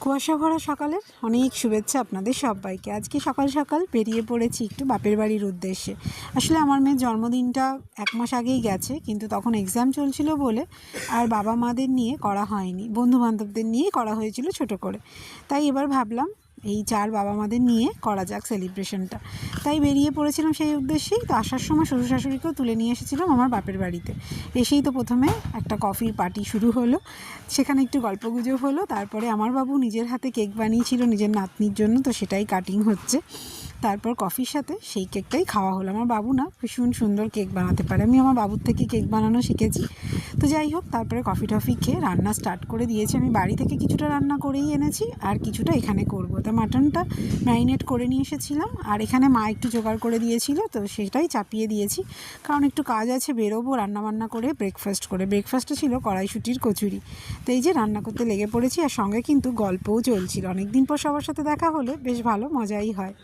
কুয়াশা ভরা সকালের অনেক শুভেচ্ছা আপনাদের সবাইকে। আজকে সকাল সকাল বেরিয়ে পড়েছি একটু বাপের বাড়ির উদ্দেশ্যে। আসলে আমার মেয়ের জন্মদিনটা 1 মাস আগেই গেছে, কিন্তু তখন এক্সাম চলছিল বলে আর বাবা মাদের নিয়ে করা হয়নি, বন্ধুবান্ধবদের নিয়ে করা হয়েছিল ছোট করে। তাই এবার ভাবলাম এই 4 বাবা মাদের নিয়ে করা যাক সেলিব্রেশনটা। তাই বেরিয়ে পড়েছিলাম সেই উদ্দেশ্যেই। তো আসার সময় শ্বশুর শাশুড়িকেও তুলে নিয়ে এসেছিলাম আমার বাপের বাড়িতে। এসেই তো প্রথমে একটা কফির পার্টি শুরু হলো, সেখানে একটু গল্পগুজব হলো। তারপরে আমার বাবু নিজের হাতে কেক বানিয়েছিল নিজের নাতনির জন্য, তো সেটাই কাটিং হচ্ছে। তারপর কফির সাথে সেই কেকটাই খাওয়া হলো। আমার বাবু না ভীষণ সুন্দর কেক বানাতে পারে, আমি আমার বাবুর থেকে কেক বানানো শিখেছি। তো যাই হোক, তারপরে কফি টফি খেয়ে রান্না স্টার্ট করে দিয়েছি। আমি বাড়ি থেকে কিছুটা রান্না করেই এনেছি, আর কিছুটা এখানে করব। তা মাটনটা ম্যারিনেট করে নিয়ে এসেছিলাম, আর এখানে মা একটু জোগাড় করে দিয়েছিল, তো সেটাই চাপিয়ে দিয়েছি। কারণ একটু কাজ আছে, বেরোবো রান্নাবান্না করে ব্রেকফাস্টে ছিল কড়াইশুঁটির কচুরি। তো এই যে রান্না করতে লেগে পড়েছি, আর সঙ্গে কিন্তু গল্পও চলছিল। অনেকদিন পর সবার সাথে দেখা হলে বেশ ভালো মজাই হয়।